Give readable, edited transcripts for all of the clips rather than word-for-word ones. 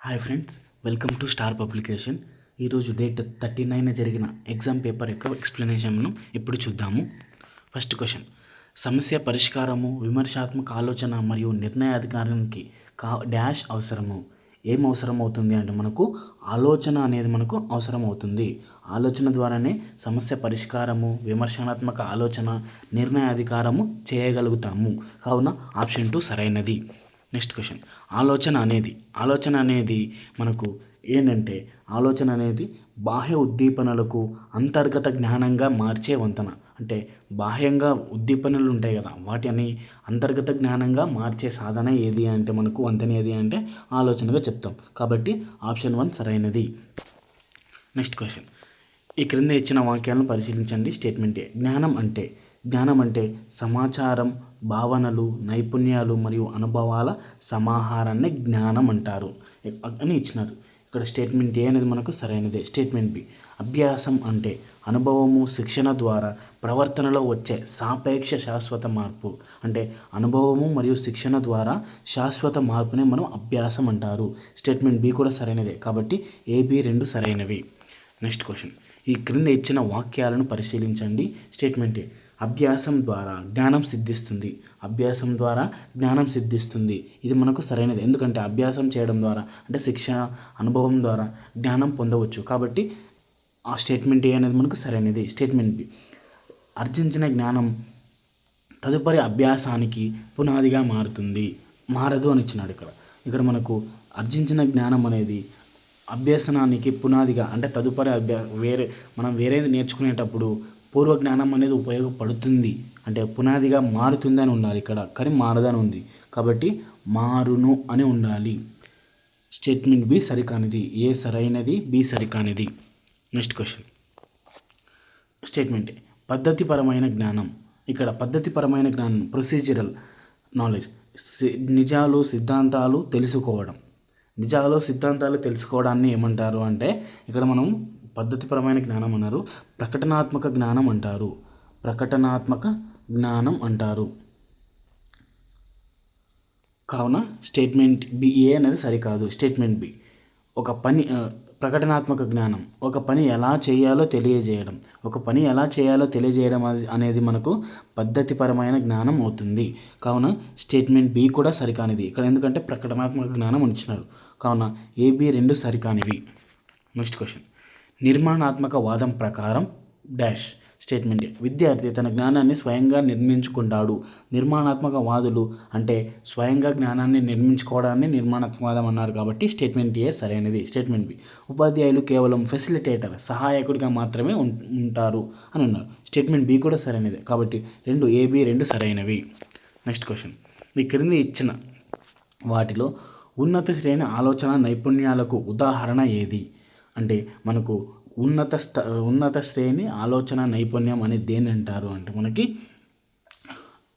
Hi friends, welcome to star publication. ఈరోజు date 39 జరిగిన exam paper యొక్క ఎక్స్ప్లెనేషన్ను ఇప్పుడు చూద్దాము. ఫస్ట్ క్వశ్చన్: సమస్య పరిష్కారము, విమర్శాత్మక ఆలోచన మరియు నిర్ణయాధికారానికి డాష్ అవసరము. ఏం అవసరం అవుతుంది అంటే మనకు ఆలోచన అనేది మనకు అవసరం అవుతుంది. ఆలోచన ద్వారానే సమస్య పరిష్కారము, విమర్శనాత్మక ఆలోచన, నిర్ణయాధికారము చేయగలుగుతాము. కావున ఆప్షన్ 2 సరైనది. నెక్స్ట్ క్వశ్చన్: ఆలోచన అనేది మనకు ఏంటంటే ఆలోచన అనేది బాహ్య ఉద్దీపనలకు అంతర్గత జ్ఞానంగా మార్చే వంతెన. అంటే బాహ్యంగా ఉద్దీపనలు ఉంటాయి కదా, వాటిని అంతర్గత జ్ఞానంగా మార్చే సాధన ఏది అంటే మనకు వంతెన ఏది అంటే ఆలోచనగా చెప్తాం. కాబట్టి ఆప్షన్ 1 సరైనది. నెక్స్ట్ క్వశ్చన్: ఈ క్రింద ఇచ్చిన వాక్యాలను పరిశీలించండి. స్టేట్మెంట్ ఏ. జ్ఞానం అంటే సమాచారం, భావనలు, నైపుణ్యాలు మరియు అనుభవాల సమాహారాన్ని జ్ఞానం అంటారు అని ఇచ్చినారు. ఇక్కడ స్టేట్మెంట్ ఏ అనేది మనకు సరైనదే. స్టేట్మెంట్ బి: అభ్యాసం అంటే అనుభవము, శిక్షణ ద్వారా ప్రవర్తనలో వచ్చే సాపేక్ష శాశ్వత మార్పు. అంటే అనుభవము మరియు శిక్షణ ద్వారా శాశ్వత మార్పునే మనం అభ్యాసం అంటారు. స్టేట్మెంట్ బి కూడా సరైనదే. కాబట్టి ఏబి 2 సరైనవి. నెక్స్ట్ క్వశ్చన్: ఈ క్రింద ఇచ్చిన వాక్యాలను పరిశీలించండి. స్టేట్మెంట్ ఏ. అభ్యాసం ద్వారా జ్ఞానం సిద్ధిస్తుంది. ఇది మనకు సరైనది. ఎందుకంటే అభ్యాసం చేయడం ద్వారా అంటే శిక్షణ, అనుభవం ద్వారా జ్ఞానం పొందవచ్చు. కాబట్టి ఆ స్టేట్మెంట్ ఏ అనేది మనకు సరైనది. స్టేట్మెంట్ బి: ఆర్జించిన జ్ఞానం తదుపరి అభ్యాసానికి పునాదిగా మారదు అని ఇచ్చినాడు. ఇక్కడ మనకు ఆర్జించిన జ్ఞానం అనేది అభ్యసనానికి పునాదిగా అంటే తదుపరి మనం వేరేది నేర్చుకునేటప్పుడు పూర్వ జ్ఞానం అనేది ఉపయోగపడుతుంది అంటే పునాదిగా మారుతుంది అని ఉండాలి. ఇక్కడ కానీ మారదని ఉంది కాబట్టి మారును అని ఉండాలి. Statement B సరికానిది. ఏ సరైనది, బి సరికానిది. నెక్స్ట్ క్వశ్చన్: స్టేట్మెంట్ పద్ధతిపరమైన జ్ఞానం. ఇక్కడ పద్ధతిపరమైన జ్ఞానం ప్రొసీజరల్ నాలెడ్జ్. నిజాలు సిద్ధాంతాలు తెలుసుకోవడాన్ని ఏమంటారు అంటే ఇక్కడ మనం పద్ధతిపరమైన జ్ఞానం అన్నారు. ప్రకటనాత్మక జ్ఞానం అంటారు. కావున స్టేట్మెంట్ బి ఏ అనేది సరికాదు. స్టేట్మెంట్ బి ప్రకటనాత్మక జ్ఞానం ఒక పని ఎలా చేయాలో తెలియజేయడం అనేది మనకు పద్ధతిపరమైన జ్ఞానం అవుతుంది. కావున స్టేట్మెంట్ బి కూడా సరికానిది. ఇక్కడ ఎందుకంటే ప్రకటనాత్మక జ్ఞానం ఇచ్చినారు. కావున ఏబి 2 సరికానివి. నెక్స్ట్ క్వశ్చన్: నిర్మాణాత్మక వాదం ప్రకారం డాష్. స్టేట్మెంట్ ఏ. విద్యార్థి తన జ్ఞానాన్ని స్వయంగా నిర్మించుకుంటాడు. నిర్మాణాత్మక వాదులు అంటే స్వయంగా జ్ఞానాన్ని నిర్మించుకోవడాన్ని నిర్మాణాత్మకవాదం అన్నారు. కాబట్టి స్టేట్మెంట్ ఏ సరైనది. స్టేట్మెంట్ బి: ఉపాధ్యాయులు కేవలం ఫెసిలిటేటర్, సహాయకుడిగా మాత్రమే ఉంటారు అని అన్నారు. స్టేట్మెంట్ బి కూడా సరైనది. కాబట్టి ఏబి 2 సరైనవి. నెక్స్ట్ క్వశ్చన్: ఈ క్రింది ఇచ్చిన వాటిలో ఉన్నత శ్రేణి ఆలోచన నైపుణ్యాలకు ఉదాహరణ ఏది అంటే మనకు ఉన్నత శ్రేణి ఆలోచన నైపుణ్యం అనేది దేని అంటారు అంటే మనకి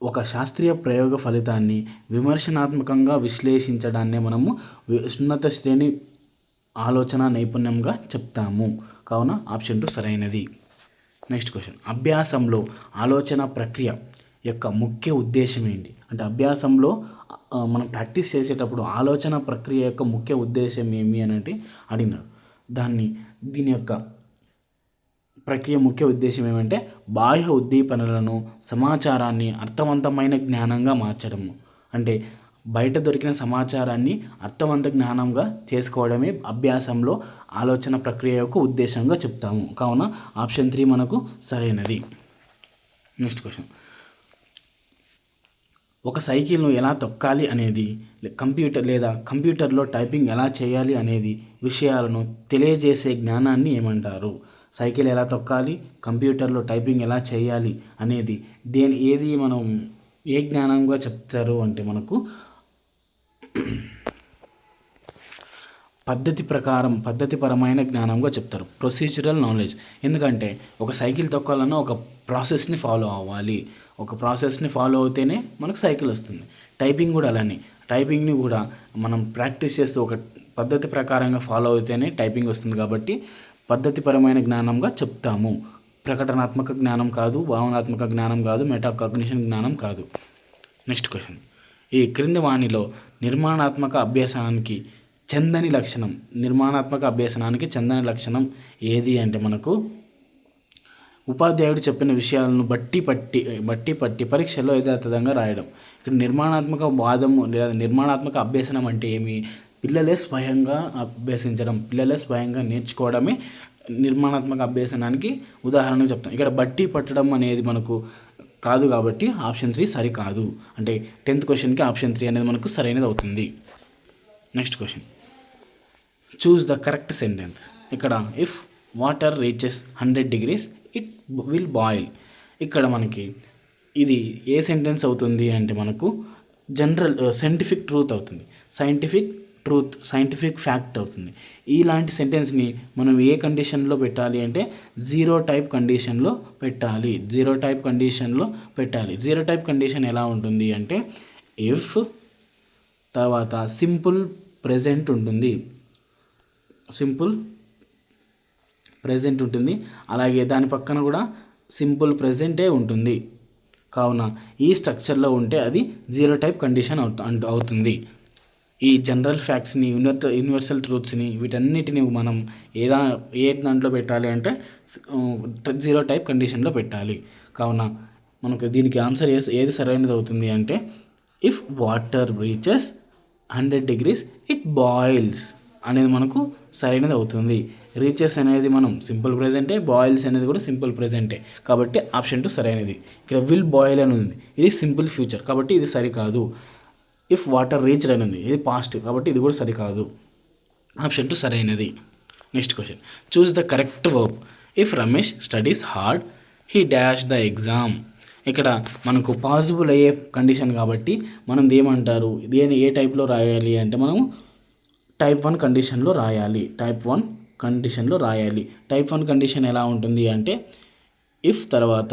ఒక శాస్త్రీయ ప్రయోగ ఫలితాన్ని విమర్శనాత్మకంగా విశ్లేషించడాన్నే మనము ఉన్నత శ్రేణి ఆలోచన నైపుణ్యంగా చెప్తాము. కావున ఆప్షన్ 2 సరైనది. నెక్స్ట్ క్వశ్చన్: అభ్యాసంలో ఆలోచన ప్రక్రియ యొక్క ముఖ్య ఉద్దేశం ఏంటి అంటే అభ్యాసంలో మనం ప్రాక్టీస్ చేసేటప్పుడు ఆలోచన ప్రక్రియ యొక్క ముఖ్య ఉద్దేశం ఏమి అని అంటే అడిగినాడు. దీని యొక్క ప్రక్రియ ముఖ్య ఉద్దేశం ఏమంటే బాహ్య ఉద్దీపనలను, సమాచారాన్ని అర్థవంతమైన జ్ఞానంగా మార్చడము. అంటే బయట దొరికిన సమాచారాన్ని అర్థవంత జ్ఞానంగా చేసుకోవడమే అభ్యాసంలో ఆలోచన ప్రక్రియ యొక్క ఉద్దేశంగా చెప్తాము. కావున ఆప్షన్ 3 మనకు సరైనది. నెక్స్ట్ క్వశ్చన్: ఒక సైకిల్ను ఎలా తొక్కాలి అనేది కంప్యూటర్లో టైపింగ్ ఎలా చేయాలి అనేది విషయాలను తెలియజేసే జ్ఞానాన్ని ఏమంటారు? సైకిల్ ఎలా తొక్కాలి, కంప్యూటర్లో టైపింగ్ ఎలా చేయాలి అనేది ఏది మనం ఏ జ్ఞానంగా చెప్తారు అంటే మనకు పద్ధతిపరమైన జ్ఞానంగా చెప్తారు. Procedural knowledge. ఎందుకంటే ఒక సైకిల్ తొక్కాలన్నా ఒక ప్రాసెస్ని ఫాలో అవ్వాలి. ఒక ప్రాసెస్ని ఫాలో అవుతేనే మనకు సైకిల్ వస్తుంది. టైపింగ్ కూడా అలానే. టైపింగ్ని కూడా మనం ప్రాక్టీస్ చేస్తూ ఒక పద్ధతి ప్రకారంగా ఫాలో అయితేనే టైపింగ్ వస్తుంది. కాబట్టి పద్ధతిపరమైన జ్ఞానంగా చెప్తాము. ప్రకటనాత్మక జ్ఞానం కాదు, భావనాత్మక జ్ఞానం కాదు, మెటాకాగ్నిషన్ జ్ఞానం కాదు. నెక్స్ట్ క్వశ్చన్: ఈ క్రింది వాణిలో నిర్మాణాత్మక అభ్యాసానికి చందని లక్షణం, నిర్మాణాత్మక అభ్యసనానికి చందని లక్షణం ఏది అంటే మనకు ఉపాధ్యాయుడు చెప్పిన విషయాలను బట్టి పట్టి పరీక్షల్లో యథాతథంగా రాయడం. ఇక్కడ నిర్మాణాత్మక వాదము లేదా నిర్మాణాత్మక అభ్యసనం అంటే ఏమి? పిల్లలే స్వయంగా అభ్యసించడం, పిల్లలే స్వయంగా నేర్చుకోవడమే నిర్మాణాత్మక అభ్యసనానికి ఉదాహరణగా చెప్తాం. ఇక్కడ బట్టి పట్టడం అనేది మనకు కాదు కాబట్టి ఆప్షన్ 3 సరికాదు. అంటే 10th క్వశ్చన్కి ఆప్షన్ 3 అనేది మనకు సరైనది అవుతుంది. Next question, choose the correct sentence. ఇక్కడ if water reaches 100 degrees it will boil. ఇక్కడ మనకి ఇది ఏ సెంటెన్స్ అవుతుంది అంటే మనకు జనరల్ సైంటిఫిక్ ట్రూత్ అవుతుంది, సైంటిఫిక్ ఫ్యాక్ట్ అవుతుంది. ఇలాంటి సెంటెన్స్ని మనం ఏ కండిషన్లో పెట్టాలి అంటే జీరో టైప్ కండిషన్లో పెట్టాలి. జీరో టైప్ కండిషన్ ఎలా ఉంటుంది అంటే ఇఫ్ తర్వాత సింపుల్ ప్రెజెంట్ ఉంటుంది, అలాగే దాని పక్కన కూడా సింపుల్ ప్రెజెంటే ఉంటుంది. కావున ఈ స్ట్రక్చర్లో ఉంటే అది జీరో టైప్ కండిషన్ అవుతుంది. ఈ జనరల్ ఫ్యాక్ట్స్ని, యూనివర్సల్ ట్రూత్స్ని, వీటన్నిటిని మనం ఏ దాంట్లో పెట్టాలి అంటే జీరో టైప్ కండిషన్లో పెట్టాలి. కావున మనకు దీనికి ఆన్సర్ ఏది సరైనది అవుతుంది అంటే if water reaches 100 degrees it boils అనేది మనకు సరైనది అవుతుంది. రీచెస్ అనేది మనం సింపుల్ ప్రెజెంటే, బాయిల్స్ అనేది కూడా సింపుల్ ప్రెజెంటే, కాబట్టి ఆప్షన్ 2 సరైనది. ఇక్కడ విల్ బాయిల్ అని ఉంది, ఇది సింపుల్ ఫ్యూచర్ కాబట్టి ఇది సరికాదు. ఇఫ్ వాటర్ రీచ్డ్ అని ఉంది, ఇది పాస్ట్ కాబట్టి ఇది కూడా సరికాదు. ఆప్షన్ 2 సరైనది. Next question, choose the correct verb. If Ramesh studies hard he dash the exam. ఇక్కడ మనకు పాసిబుల్ అయ్యే కండిషన్ కాబట్టి మనం ఏమంటారు, దేని ఏ టైప్లో రాయాలి అంటే మనం టైప్ 1 కండిషన్లో రాయాలి. టైప్ 1 కండిషన్ ఎలా ఉంటుంది అంటే ఇఫ్ తర్వాత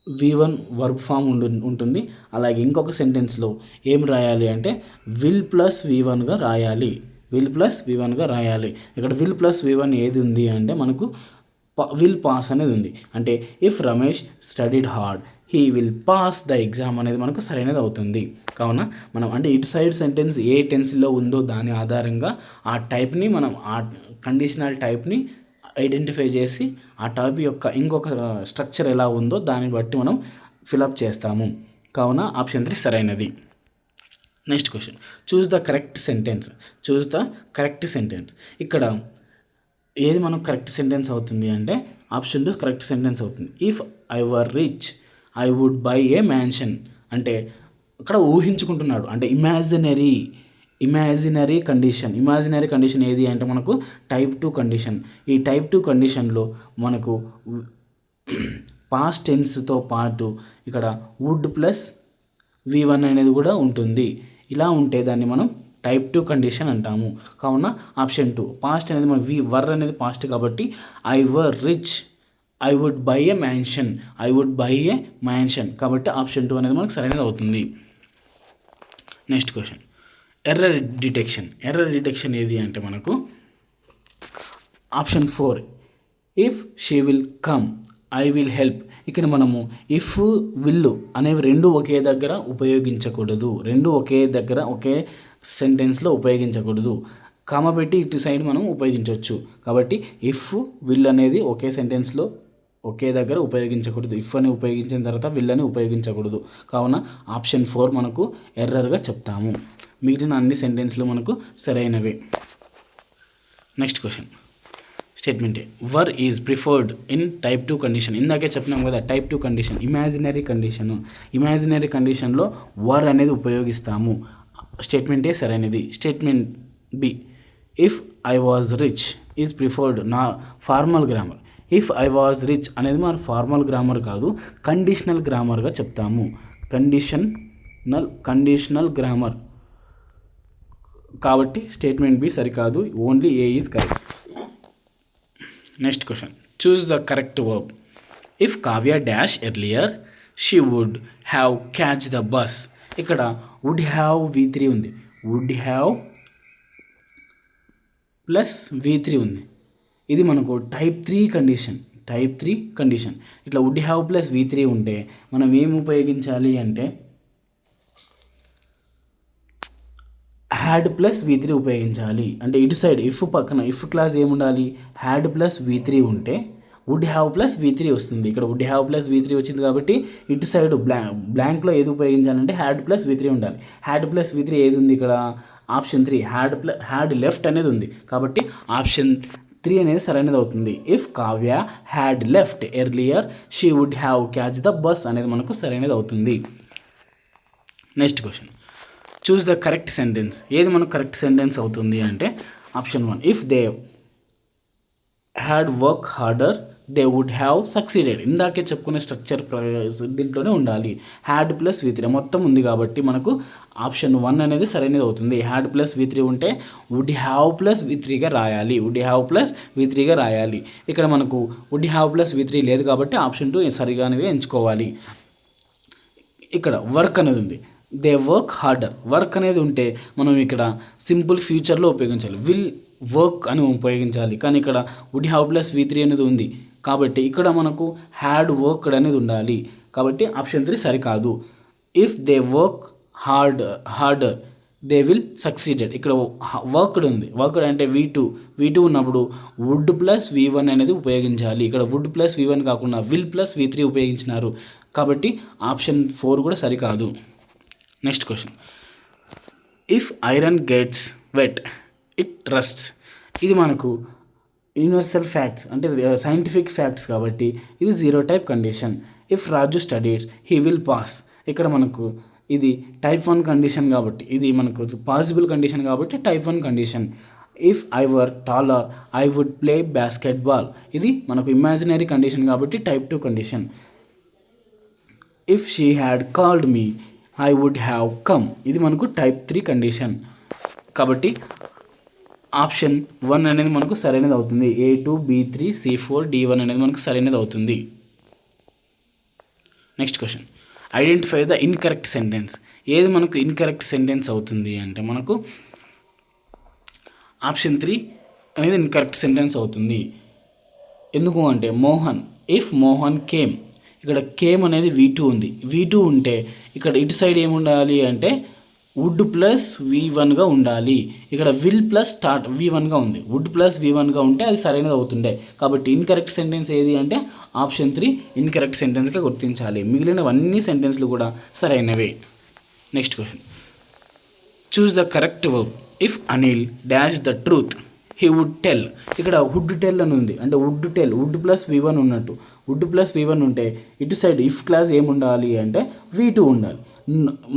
V1 వర్బ్ ఫామ్ ఉంటుంది. అలాగే ఇంకొక సెంటెన్స్లో ఏం రాయాలి అంటే విల్ ప్లస్ V1గా రాయాలి. ఇక్కడ విల్ ప్లస్ V1 ఏది ఉంది అంటే మనకు విల్ పాస్ అనేది ఉంది. అంటే if Ramesh studied hard he will pass the exam అనేది మనకు సరైనది అవుతుంది. కావున మనం అంటే ఇటు సైడ్ సెంటెన్స్ ఏ టెన్స్లో ఉందో దాని ఆధారంగా ఆ టైప్ని మనం ఆ కండిషనల్ టైప్ని ఐడెంటిఫై చేసి ఆ టైప్ యొక్క ఇంకొక స్ట్రక్చర్ ఎలా ఉందో దాన్ని బట్టి మనం ఫిలప్ చేస్తాము. కావున ఆప్షన్ 3 సరైనది. Next question, choose the correct sentence. ఇక్కడ ఏది మనం కరెక్ట్ సెంటెన్స్ అవుతుంది అంటే ఆప్షన్ 2 కరెక్ట్ సెంటెన్స్ అవుతుంది. If I were rich I would buy a mansion. అంటే ఇక్కడ ఊహించుకుంటున్నాడు, అంటే ఇమాజినరీ కండిషన్ ఏది అంటే మనకు టైప్ 2 కండిషన్. ఈ టైప్ 2 కండిషన్లో మనకు పాస్ట్ టెన్స్తో పాటు ఇక్కడ వుడ్ ప్లస్ V1 అనేది కూడా ఉంటుంది. ఇలా ఉంటే దాన్ని మనం టైప్ 2 కండిషన్ అంటాము. కావున ఆప్షన్ 2 పాస్ట్ అనేది మన వర్ అనేది పాస్ట్ కాబట్టి I were rich I would buy a mansion కాబట్టి ఆప్షన్ 2 అనేది మనకు సరైనది అవుతుంది. నెక్స్ట్ క్వశ్చన్, ఎర్రర్ డిటెక్షన్ ఏది అంటే మనకు option 4 if she will come I will help. ఇక్కడ మనము ఇఫ్ విల్ అనేవి రెండు ఒకే దగ్గర ఉపయోగించకూడదు, ఒకే సెంటెన్స్లో ఉపయోగించకూడదు. కామ పెట్టి ఇటు సైడ్ మనం ఉపయోగించవచ్చు. కాబట్టి ఇఫ్ విల్ అనేది ఒకే సెంటెన్స్లో ఒకే దగ్గర ఉపయోగించకూడదు. ఇఫ్ అని ఉపయోగించిన తర్వాత విల్ అని ఉపయోగించకూడదు. కావున ఆప్షన్ 4 మనకు ఎర్రర్గా చెప్తాము. మిగిలిన అన్ని సెంటెన్స్లు మనకు సరైనవే. Next question, statement were is preferred in type 2 condition. ఇందాకే చెప్పినాం కదా టైప్ 2 కండిషన్ ఇమాజినరీ కండిషన్లో వర్ అనేది ఉపయోగిస్తాము. స్టేట్మెంట్ ఏ సరైనది. Statement B if I was rich is preferred నా formal grammar. If I was rich అనేది మన ఫార్మల్ గ్రామర్ కాదు, కండిషనల్ గ్రామర్గా చెప్తాము. కండిషనల్ గ్రామర్ కాబట్టి స్టేట్మెంట్ బి సరికాదు, only A is correct. Next question, choose the correct verb. If Kavya dash earlier she would have catch the bus. ఇక్కడ would have V3 ఉంది, would have plus V3 ఉంది. ఇది మనకు type 3 condition. ఇట్లా would have plus V3 ఉంటే మనం ఏం ఉపయోగించాలి అంటే హ్యాడ్ ప్లస్ V3 ఉపయోగించాలి. అంటే ఇటు సైడ్ ఇఫ్ పక్కన ఇఫ్ క్లాస్ ఏముండాలి, హ్యాడ్ ప్లస్ V3 ఉంటే వుడ్ హ్యావ్ ప్లస్ V3 వస్తుంది. ఇక్కడ వుడ్ హ్యావ్ ప్లస్ V3 వచ్చింది కాబట్టి ఇటు సైడ్ బ్లాంక్లో ఏది ఉపయోగించాలంటే హ్యాడ్ ప్లస్ V3 ఉండాలి. హ్యాడ్ ప్లస్ V3 ఏది ఉంది ఇక్కడ, ఆప్షన్ 3 హ్యాడ్ లెఫ్ట్ అనేది ఉంది కాబట్టి ఆప్షన్ 3 అనేది సరైనది అవుతుంది. If Kavya had left earlier she would have catch the bus అనేది మనకు సరైనది అవుతుంది. Next question, choose the correct sentence. ఏది మనకు కరెక్ట్ సెంటెన్స్ అవుతుంది అంటే option 1, if they had work harder they would have succeeded. ఇందాకే చెప్పుకునే స్ట్రక్చర్ దీంట్లోనే ఉండాలి. హ్యాడ్ ప్లస్ V3 మొత్తం ఉంది కాబట్టి మనకు ఆప్షన్ 1 అనేది సరైనది అవుతుంది. హ్యాడ్ ప్లస్ V3 ఉంటే వుడ్ హ్యావ్ ప్లస్ V3గా రాయాలి. వుడ్ హ్యావ్ ప్లస్ V3గా రాయాలి. ఇక్కడ మనకు వుడ్ హ్యావ్ ప్లస్ V3 లేదు కాబట్టి ఆప్షన్ 2 సరిగా అనేది ఎంచుకోవాలి. ఇక్కడ వర్క్ అనేది ఉంది, దే వర్క్ హార్డర్. వర్క్ అనేది ఉంటే మనం ఇక్కడ సింపుల్ ఫ్యూచర్లో ఉపయోగించాలి, విల్ వర్క్ అని ఉపయోగించాలి. కానీ ఇక్కడ వుడ్ హ్యావ్ ప్లస్ V3 అనేది ఉంది కాబట్టి ఇక్కడ మనకు హ్యాడ్ వర్క్డ్ అనేది ఉండాలి. కాబట్టి ఆప్షన్ 3 సరికాదు. If they work harder they will succeeded. ఇక్కడ వర్క్డ్ ఉంది, వర్క్డ్ అంటే V2 ఉన్నప్పుడు వుడ్ ప్లస్ V1 అనేది ఉపయోగించాలి. ఇక్కడ వుడ్ ప్లస్ V1 కాకుండా విల్ ప్లస్ V3 ఉపయోగించినారు కాబట్టి ఆప్షన్ 4 కూడా సరికాదు. Next question, if iron gets wet it rusts. ఇది మనకు యూనివర్సల్ ఫ్యాక్ట్స్ అంటే సైంటిఫిక్ ఫ్యాక్ట్స్ కాబట్టి ఇది 0 type condition. If Raju studies he will pass. ఇక్కడ మనకు ఇది టైప్ 1 కండిషన్ కాబట్టి ఇది మనకు పాసిబుల్ కండిషన్ కాబట్టి type 1 condition. If I were taller I would play basketball. ఇది మనకు ఇమాజినరీ కండిషన్ కాబట్టి type 2 condition. If she had called me I would have come. ఇది మనకు టైప్ 3 కండిషన్ కాబట్టి ఆప్షన్ 1 అనేది మనకు సరైనది అవుతుంది. A2 B3 C4 D1 అనేది మనకు సరైనది అవుతుంది. Next question, identify the incorrect sentence. ఏది మనకు ఇన్కరెక్ట్ సెంటెన్స్ అవుతుంది అంటే మనకు ఆప్షన్ 3 అనేది ఇన్కరెక్ట్ సెంటెన్స్ అవుతుంది. ఎందుకు అంటే మోహన్, ఇఫ్ మోహన్ కేమ్. ఇక్కడ కేమ్ అనేది V2 ఉంది. V2 ఉంటే ఇక్కడ ఇటు సైడ్ ఏముండాలి అంటే వుడ్ ప్లస్ V1గా ఉండాలి. ఇక్కడ విల్ ప్లస్ V1గా ఉంది. వుడ్ ప్లస్ V1గా ఉంటే అది సరైనది అవుతుండే. కాబట్టి ఇన్కరెక్ట్ సెంటెన్స్ ఏది అంటే ఆప్షన్ 3 ఇన్కరెక్ట్ సెంటెన్స్గా గుర్తించాలి. మిగిలినవన్నీ సెంటెన్స్లు కూడా సరైనవే. Next question, choose the correct verb. If Anil dash the truth he would tell. ఇక్కడ వుడ్ టెల్ అని ఉంది అంటే వుడ్ ప్లస్ V1 ఉన్నట్టు. వుడ్ ప్లస్ V1 ఉంటే ఇటు సైడ్ ఇఫ్ క్లాస్ ఏముండాలి అంటే V2 ఉండాలి.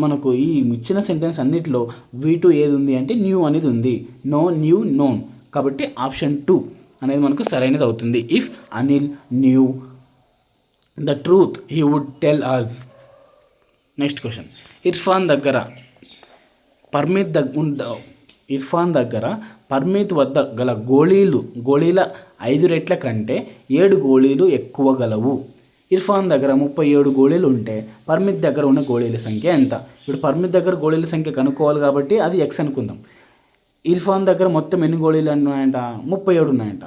మనకు ఈ ఇచ్చిన సెంటెన్స్ అన్నిటిలో V2 ఏది ఉంది అంటే న్యూ అనేది ఉంది. Know, knew, known. కాబట్టి ఆప్షన్ 2 అనేది మనకు సరైనది అవుతుంది. If Anil knew the truth he would tell us. Next question, Irfan దగ్గర పర్మిత్ వద్ద గల గోళీల 5 రెట్ల కంటే 7 గోళీలు ఎక్కువ గలవు. ఇర్ఫాన్ దగ్గర 37 గోళీలు ఉంటే పర్మిత్ దగ్గర ఉన్న గోళీల సంఖ్య ఎంత? ఇప్పుడు పర్మిత్ దగ్గర గోళీల సంఖ్య కనుక్కోవాలి కాబట్టి అది X అనుకుందాం. ఇర్ఫాన్ దగ్గర మొత్తం ఎన్ని గోళీలు ఉన్నాయంట? 37 ఉన్నాయంట.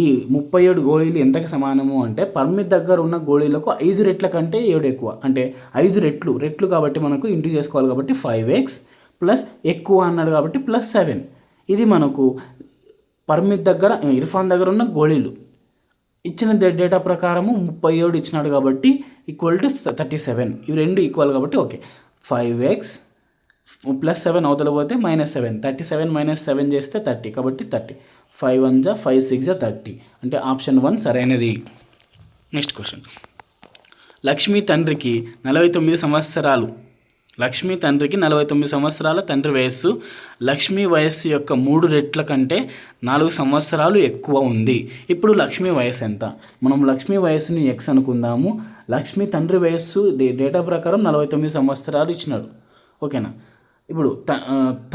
ఈ 37 గోళీలు ఎంతకు సమానము అంటే పర్మిత్ దగ్గర ఉన్న గోళీలకు 5 రెట్ల కంటే 7 ఎక్కువ. అంటే 5 రెట్లు కాబట్టి మనకు ఇంటూ చేసుకోవాలి కాబట్టి 5x ప్లస్ ఎక్కువ అన్నాడు కాబట్టి +7. ఇది మనకు పర్మిత్ దగ్గర ఇర్ఫాన్ దగ్గర ఉన్న గోళీలు ఇచ్చిన డేటా ప్రకారము 37 ఇచ్చినాడు కాబట్టి =37. ఇవి రెండు ఈక్వల్ కాబట్టి ఓకే. 5x +7 అవతల పోతే -7. 37 - 7 చేస్తే 30 కాబట్టి 30. 5 1 = 5 6 = 30 అంటే ఆప్షన్ 1 సరైనది. నెక్స్ట్ క్వశ్చన్, లక్ష్మి తండ్రికి 49 సంవత్సరాలు. లక్ష్మి తండ్రికి 49 సంవత్సరాల తండ్రి వయస్సు లక్ష్మి వయస్సు యొక్క 3 రెట్ల కంటే 4 సంవత్సరాలు ఎక్కువ ఉంది. ఇప్పుడు లక్ష్మి వయస్సు ఎంత? మనం లక్ష్మి వయస్సుని X అనుకుందాము. లక్ష్మి తండ్రి వయస్సు డేటా ప్రకారం 49 సంవత్సరాలు ఇచ్చినాడు. ఓకేనా? ఇప్పుడు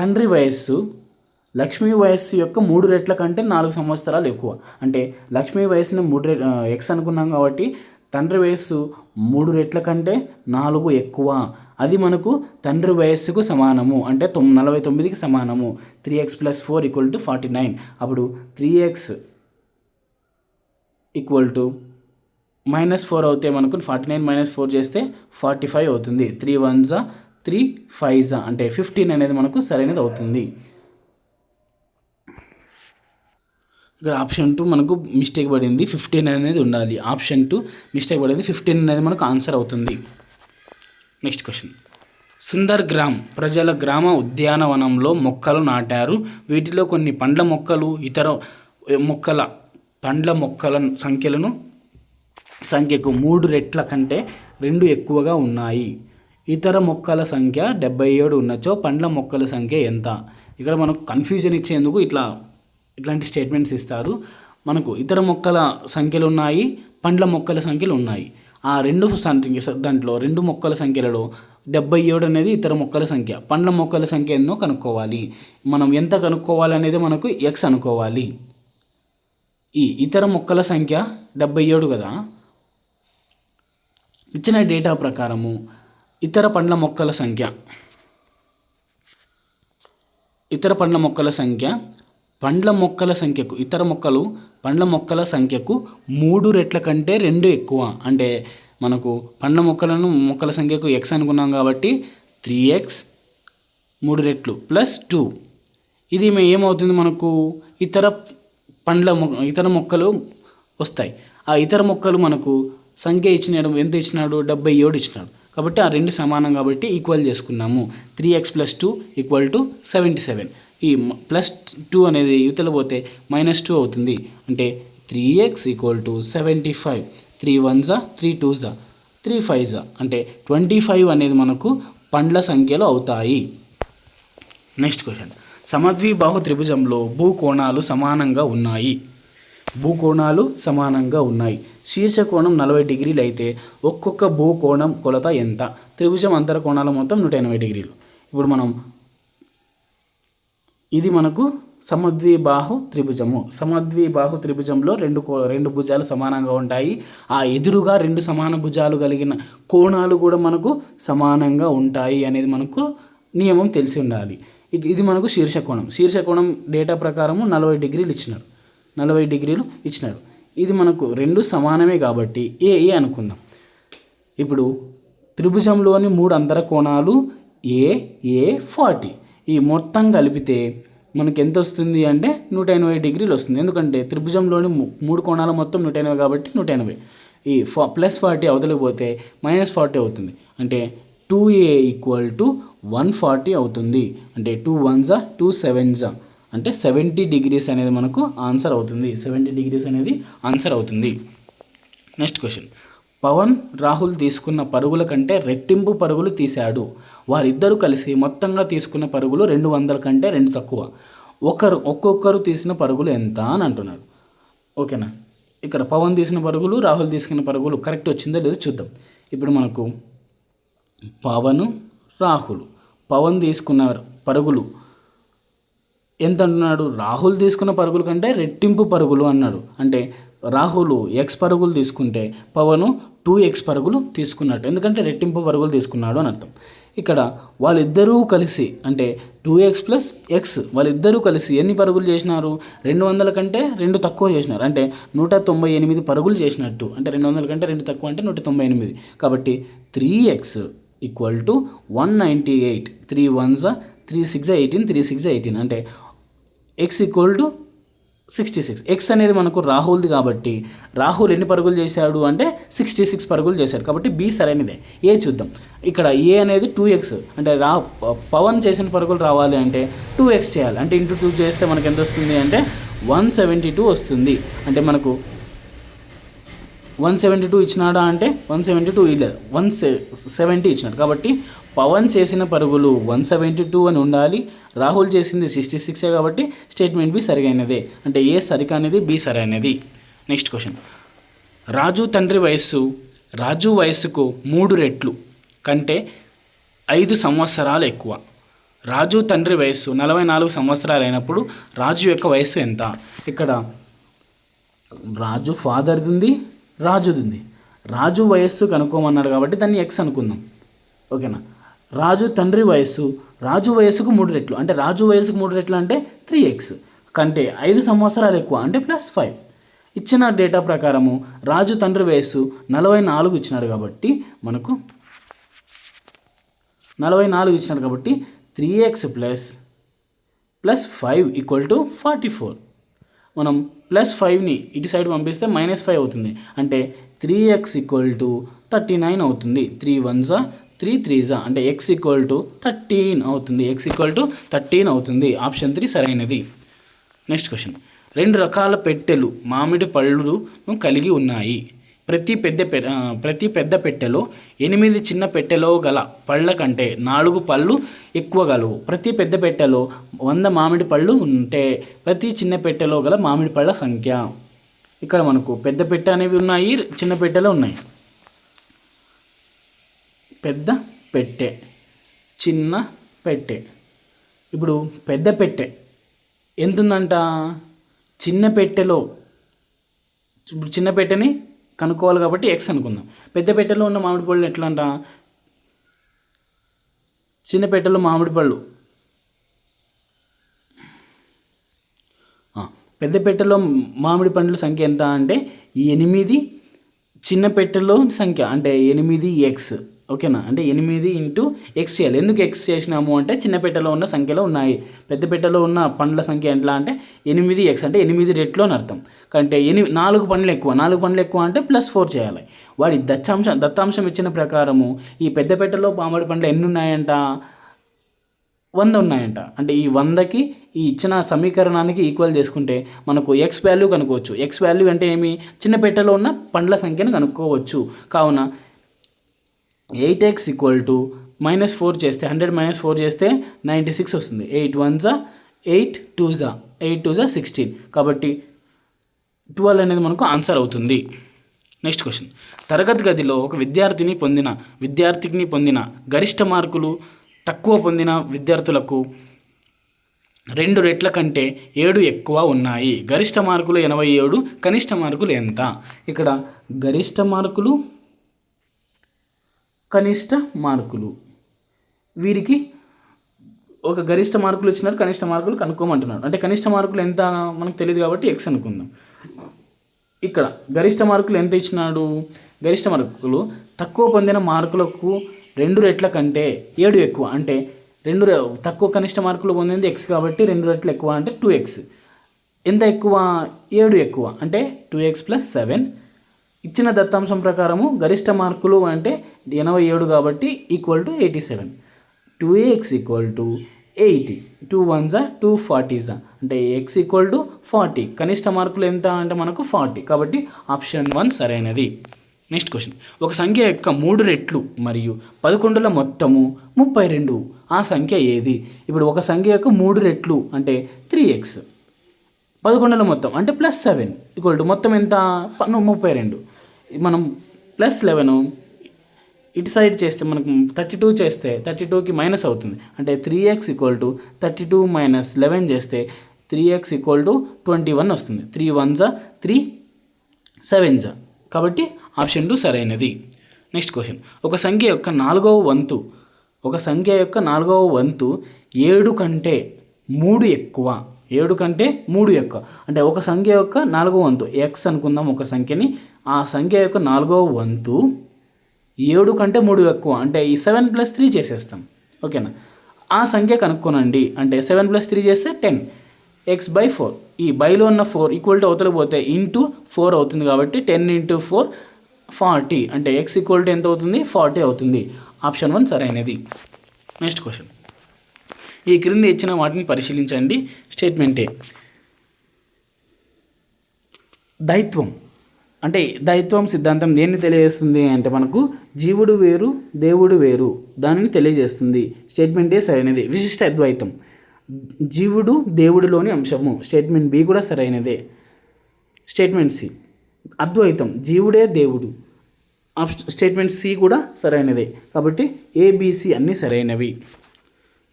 తండ్రి వయస్సు లక్ష్మి వయస్సు యొక్క 3 రెట్ల కంటే 4 సంవత్సరాలు ఎక్కువ. అంటే లక్ష్మి వయస్సుని X అనుకున్నాం కాబట్టి తండ్రి వయస్సు 3 రెట్ల కంటే 4 ఎక్కువ. అది మనకు తండ్రి వయస్సుకు సమానము అంటే 49కి సమానము. 3x + 4 = 49. అప్పుడు 3x = -4 అవుతే మనకు 49 - 4 చేస్తే 45 అవుతుంది. 3 1 = 3 5 అంటే 15 అనేది మనకు సరైనది అవుతుంది. ఇక్కడ ఆప్షన్ 2 మనకు మిస్టేక్ పడింది, 15 అనేది ఉండాలి. ఆప్షన్ 2 మిస్టేక్ పడింది, 15 అనేది మనకు ఆన్సర్ అవుతుంది. Next question. సుందర్ గ్రామ్ ప్రజల గ్రామ ఉద్యానవనంలో మొక్కలు నాటారు. వీటిలో కొన్ని పండ్ల మొక్కలు ఇతర పండ్ల మొక్కల సంఖ్యకు 3 రెట్ల కంటే 2 ఎక్కువగా ఉన్నాయి. ఇతర మొక్కల సంఖ్య 77 ఉన్నచో పండ్ల మొక్కల సంఖ్య ఎంత? ఇక్కడ మనకు కన్ఫ్యూజన్ ఇచ్చేందుకు ఇట్లాంటి స్టేట్మెంట్స్ ఇస్తారు. మనకు ఇతర మొక్కల సంఖ్యలు ఉన్నాయి, పండ్ల మొక్కల సంఖ్యలు ఉన్నాయి. ఆ దాంట్లో 2 మొక్కల సంఖ్యలలో 77 అనేది ఇతర మొక్కల సంఖ్య, పండ్ల మొక్కల సంఖ్య ఎన్నో కనుక్కోవాలి. మనం ఎంత కనుక్కోవాలి అనేది మనకు ఎక్స్ అనుకోవాలి. ఈ ఇతర మొక్కల సంఖ్య 77 కదా. ఇచ్చిన డేటా ప్రకారము ఇతర పండ్ల మొక్కల సంఖ్యకు పండ్ల మొక్కల సంఖ్యకు 3 రెట్ల కంటే 2 ఎక్కువ. అంటే మనకు పండ్ల మొక్కల సంఖ్యకు ఎక్స్ అనుకున్నాం కాబట్టి 3x 3 రెట్లు ప్లస్ 2. ఇది ఏమవుతుంది, మనకు ఇతర మొక్కలు వస్తాయి. ఆ ఇతర మొక్కలు మనకు సంఖ్య ఎంత ఇచ్చినాడు, 77 ఇచ్చినాడు. కాబట్టి ఆ 2 సమానం కాబట్టి ఈక్వల్ చేసుకున్నాము. 3x + 2 = 77. ఈ +2 అనేది యువతల పోతే -2 అవుతుంది. అంటే 3x = 75. 3 1s 3 2s 3 5s అంటే 25 అనేది మనకు పండ్ల సంఖ్యలు అవుతాయి. Next question. సమద్విబాహు త్రిభుజంలో భూకోణాలు సమానంగా ఉన్నాయి. శీర్ష కోణం 40 డిగ్రీలు అయితే ఒక్కొక్క భూకోణం కొలత ఎంత? త్రిభుజం అంతర కోణాల మొత్తం 180 డిగ్రీలు. ఇప్పుడు ఇది మనకు సమద్విబాహు త్రిభుజంలో రెండు భుజాలు సమానంగా ఉంటాయి. ఆ ఎదురుగా 2 సమాన భుజాలు కలిగిన కోణాలు కూడా మనకు సమానంగా ఉంటాయి అనేది మనకు నియమం తెలిసి ఉండాలి. ఇది మనకు శీర్షకోణం డేటా ప్రకారము 40 డిగ్రీలు ఇచ్చినాడు. ఇది మనకు 2 సమానమే కాబట్టి ఏ అనుకుందాం. ఇప్పుడు త్రిభుజంలోని 3 అంతర కోణాలు ఏ 40. ఈ మొత్తం కలిపితే మనకి ఎంత వస్తుంది అంటే 180 డిగ్రీలు వస్తుంది. ఎందుకంటే త్రిభుజంలోని 3 కోణాల మొత్తం 180 కాబట్టి 180. ఈ +40 అవతలికి పోతే -40 అవుతుంది. అంటే 2a = 140 అవుతుంది. అంటే 2 1s 2 7s అంటే 70 డిగ్రీస్ అనేది మనకు ఆన్సర్ అవుతుంది. 70 డిగ్రీస్ అనేది ఆన్సర్ అవుతుంది. Next question. పవన్ రాహుల్ తీసుకున్న పరుగుల కంటే రెట్టింపు పరుగులు తీశాడు. వారిద్దరూ కలిసి మొత్తంగా తీసుకున్న పరుగులు 200 కంటే 2 తక్కువ. ఒక్కొక్కరు తీసిన పరుగులు ఎంత అని అంటున్నాడు. ఓకేనా. ఇక్కడ పవన్ తీసిన పరుగులు, రాహుల్ తీసుకున్న పరుగులు కరెక్ట్ వచ్చిందో లేదో చూద్దాం. ఇప్పుడు మనకు పవన్ తీసుకున్న పరుగులు ఎంత అంటున్నాడు? రాహుల్ తీసుకున్న పరుగుల కంటే రెట్టింపు పరుగులు అన్నాడు. అంటే రాహుల్ x పరుగులు తీసుకుంటే పవన్ 2x పరుగులు తీసుకున్నట్టు, ఎందుకంటే రెట్టింపు పరుగులు తీసుకున్నాడు అని అర్థం. ఇక్కడ వాళ్ళిద్దరూ కలిసి అంటే 2x + x వాళ్ళిద్దరూ కలిసి ఎన్ని పరుగులు చేసినారు? 200 కంటే 2 తక్కువ చేసినారు. అంటే 198 పరుగులు చేసినట్టు. అంటే 200 కంటే 2 తక్కువ అంటే 198. కాబట్టి 3x = 198. 3 1s 3 6 18 3 6 18 అంటే x = 66. x అనేది మనకు రాహుల్ది కాబట్టి రాహుల్ ఎన్ని పరుగులు చేశాడు అంటే 66 పరుగులు చేశాడు. కాబట్టి బి సరైనదే. ఏ చూద్దాం. ఇక్కడ ఏ అనేది 2x అంటే పవన్ చేసిన పరుగులు రావాలి అంటే 2x చేయాలి. అంటే × 2 చేస్తే మనకు ఎంత వస్తుంది అంటే 172 వస్తుంది. అంటే మనకు 172 ఇచ్చినాడా అంటే 172 ఇవ్వలేదు, 170 ఇచ్చినాడు. కాబట్టి పవన్ చేసిన పరుగులు 172 అని ఉండాలి. రాహుల్ చేసింది 66 కాబట్టి స్టేట్మెంట్ బి సరైనదే. అంటే ఏ సరికానిది, బి సరైనది. Next question. రాజు వయస్సుకు 3 రెట్లు కంటే 5 సంవత్సరాలు ఎక్కువ. రాజు తండ్రి వయస్సు 44 సంవత్సరాలు అయినప్పుడు రాజు యొక్క వయస్సు ఎంత? ఇక్కడ రాజు ఫాదర్ది ఉంది, రాజుది ఉంది. రాజు వయస్సు కనుక్కోమన్నాడు కాబట్టి దాన్ని x అనుకుందాం. ఓకేనా. రాజు తండ్రి వయస్సు రాజు వయస్సుకు 3 రెట్లు. అంటే రాజు వయస్సుకు 3 రెట్లు అంటే 3x కంటే 5 సంవత్సరాలు ఎక్కువ అంటే +5. ఇచ్చిన డేటా ప్రకారము రాజు తండ్రి వయస్సు 44 ఇచ్చినాడు కాబట్టి మనకు 44 ఇచ్చినారు కాబట్టి 3x ప్లస్ 5 ఈక్వల్ టు 44. మనం +5ని ఇటు సైడ్ పంపిస్తే -5 అవుతుంది. అంటే 3x ఈక్వల్ టు 39 అవుతుంది. 3 1s 3 3s అంటే x ఈక్వల్ టు 13 అవుతుంది. x ఈక్వల్ టు 13 అవుతుంది. ఆప్షన్ 3 సరైనది. Next question. 2 రకాల పెట్టెలు మామిడి పళ్ళును కలిగి ఉన్నాయి. ప్రతి పెద్ద పెట్టెలో 8 చిన్న పెట్టెలో గల పళ్ళ కంటే 4 పళ్ళు ఎక్కువ గలవు. ప్రతి పెద్ద పెట్టెలో 100 మామిడి పళ్ళు ఉంటే ప్రతి చిన్న పెట్టెలో గల మామిడి పళ్ళ సంఖ్య. ఇక్కడ మనకు పెద్ద పెట్టె అనేవి ఉన్నాయి, చిన్న పెట్టెలో ఉన్నాయి. పెద్ద పెట్టె, చిన్న పెట్టె. ఇప్పుడు పెద్ద పెట్టె ఎంత ఉందంట? చిన్న పెట్టెలో, ఇప్పుడు చిన్న పెట్టెని కనుక్కోవాలి కాబట్టి x అనుకుందాం. పెద్ద పెట్టెలో ఉన్న మామిడి పళ్ళు ఎట్లా అంట? చిన్న పెట్టెలో మామిడి పళ్ళు, పెద్ద పెట్టెలో మామిడి పండ్ల సంఖ్య ఎంత అంటే 8, చిన్న పెట్టెలో సంఖ్య అంటే 8x. ఓకేనా? అంటే 8 ఇంటూ x చేయాలి. ఎందుకు x చేసినాము అంటే చిన్న పెట్టెలో ఉన్న సంఖ్యలో ఉన్నాయి. పెద్ద పెట్టెలో ఉన్న పండ్ల సంఖ్య ఎట్లా అంటే 8x అంటే 8 రెట్లు అని అర్థం. అంటే 4 పండ్లు ఎక్కువ. 4 పండ్లు ఎక్కువ అంటే +4 చేయాలి. వాడి దత్తాంశం ఇచ్చిన ప్రకారము ఈ పెద్ద పెట్టెలో మామిడి పండ్లు ఎన్ని ఉన్నాయంట? 100 ఉన్నాయంట. అంటే ఈ 100కి ఈ ఇచ్చిన సమీకరణానికి ఈక్వల్ చేసుకుంటే మనకు x వాల్యూ కనుక్కోవచ్చు. x వాల్యూ అంటే ఏమి? చిన్న పెట్టెలో ఉన్న పండ్ల సంఖ్యను కనుక్కోవచ్చు. కావున 8x ఈక్వల్ టు -4 చేస్తే 100 - 4 చేస్తే 96 వస్తుంది. 8 1s 8 2s 8 2s 16. కాబట్టి 12 అనేది మనకు ఆన్సర్ అవుతుంది. Next question. తరగతి గదిలో ఒక విద్యార్థిని పొందిన గరిష్ట మార్కులు తక్కువ పొందిన విద్యార్థులకు 2 రెట్ల కంటే 7 ఎక్కువ ఉన్నాయి. గరిష్ట మార్కులు 87, కనిష్ట మార్కులు ఎంత? ఇక్కడ గరిష్ట మార్కులు, కనిష్ట మార్కులు, వీరికి ఒక గరిష్ట మార్కులు ఇచ్చినారు, కనిష్ట మార్కులు కనుక్కోమంటున్నారు. అంటే కనిష్ట మార్కులు ఎంత మనకు తెలియదు కాబట్టి x అనుకుందాం. ఇక్కడ గరిష్ట మార్కులు ఎంత ఇచ్చినాడు? గరిష్ట మార్కులు తక్కువ పొందిన మార్కులకు 2 రెట్ల కంటే 7 ఎక్కువ. అంటే తక్కువ కనిష్ట మార్కులు పొందింది x కాబట్టి 2 రెట్లు ఎక్కువ అంటే 2x. ఎంత ఎక్కువ? 7 ఎక్కువ అంటే 2x + 7. ఇచ్చిన దత్తాంశం ప్రకారము గరిష్ట మార్కులు అంటే 87 కాబట్టి equal to 87. 2x equal to 80. 2 1s 2 40s అంటే x ఈక్వల్ టు 40. కనిష్ట మార్కులు ఎంత అంటే మనకు 40. కాబట్టి ఆప్షన్ 1 సరైనది. Next question. ఒక సంఖ్య యొక్క 3 రెట్లు మరియు 11ల మొత్తము 32. ఆ సంఖ్య ఏది? ఇప్పుడు ఒక సంఖ్య యొక్క 3 రెట్లు అంటే 3x, 11ల మొత్తం అంటే +7 ఈక్వల్ టు మొత్తం ఎంత? 32. మనం +11 ఇటు సైడ్ చేస్తే మనకు 32 చేస్తే 32కి మైనస్ అవుతుంది. అంటే 3x ఈక్వల్ టు 32 - 11 చేస్తే 3x ఈక్వల్ టు 21 వస్తుంది. 3 1s 3 7s కాబట్టి ఆప్షన్ 2 సరైనది. Next question. ఒక సంఖ్య యొక్క 4వ వంతు 7 కంటే 3 ఎక్కువ. 7 కంటే 3 ఎక్కువ అంటే ఒక సంఖ్య యొక్క 4వ వంతు x అనుకుందాం. ఒక సంఖ్యని, ఆ సంఖ్య యొక్క 4వ వంతు 7 కంటే 3 ఎక్కువ అంటే ఈ 7 + 3 చేసేస్తాం. ఓకేనా? ఆ సంఖ్య కనుక్కోనండి అంటే 7 + 3 చేస్తే 10. x/4. ఈ బైలో ఉన్న 4 ఈక్వల్ టు అవతల పోతే ఇంటూ 4 అవుతుంది కాబట్టి 10 × 4 40. అంటే x ఈక్వల్ టు ఎంత అవుతుంది? 40 అవుతుంది. ఆప్షన్ 1 సరైనది. Next question. ఈ క్రింది ఇచ్చిన వాటిని పరిశీలించండి. స్టేట్మెంట్ ఏ. దైత్వం సిద్ధాంతం దేన్ని తెలియజేస్తుంది అంటే మనకు జీవుడు వేరు, దేవుడు వేరు దానిని తెలియజేస్తుంది. స్టేట్మెంట్ ఏ సరైనది. విశిష్ట అద్వైతం. జీవుడు దేవుడిలోని అంశము. స్టేట్మెంట్ బి కూడా సరైనదే. Statement C. అద్వైతం జీవుడే దేవుడు. స్టేట్మెంట్ సి కూడా సరైనదే. కాబట్టి ఏబిసి అన్నీ సరైనవి.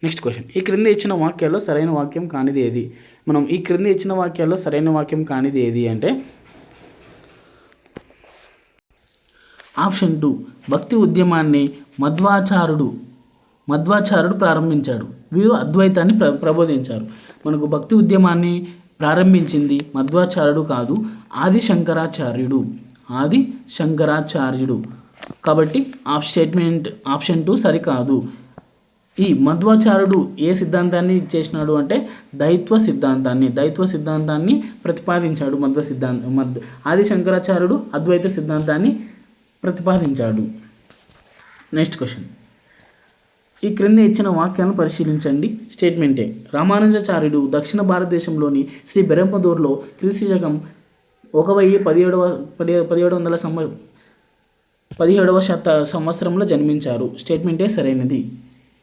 Next question. ఈ క్రింద ఇచ్చిన వాక్యాల్లో సరైన వాక్యం కానిది ఏది? మనం ఈ క్రింద ఇచ్చిన వాక్యాల్లో సరైన వాక్యం కానిది ఏది అంటే ఆప్షన్ 2. భక్తి ఉద్యమాన్ని మధ్వాచార్యుడు ప్రారంభించాడు. వీరు అద్వైతాన్ని ప్రబోధించారు. మనకు భక్తి ఉద్యమాన్ని ప్రారంభించింది మధ్వాచార్యుడు కాదు, ఆది శంకరాచార్యుడు. కాబట్టి ఆప్షన్ 2 సరికాదు. ఈ మధ్వాచార్యుడు ఏ సిద్ధాంతాన్ని చేసినాడు అంటే దైత్వ సిద్ధాంతాన్ని ప్రతిపాదించాడు. ఆది శంకరాచార్యుడు అద్వైత సిద్ధాంతాన్ని ప్రతిపాదించాడు. నెక్స్ట్ క్వశ్చన్, ఈ క్రింద ఇచ్చిన వాక్యాలను పరిశీలించండి. స్టేట్మెంట్ ఏ, రామానుజాచార్యుడు దక్షిణ భారతదేశంలోని శ్రీ బెరంపదూర్లో క్రీస్తు శకం 1717వ సంవత్సరంలో జన్మించారు. స్టేట్మెంట్ ఏ సరైనది.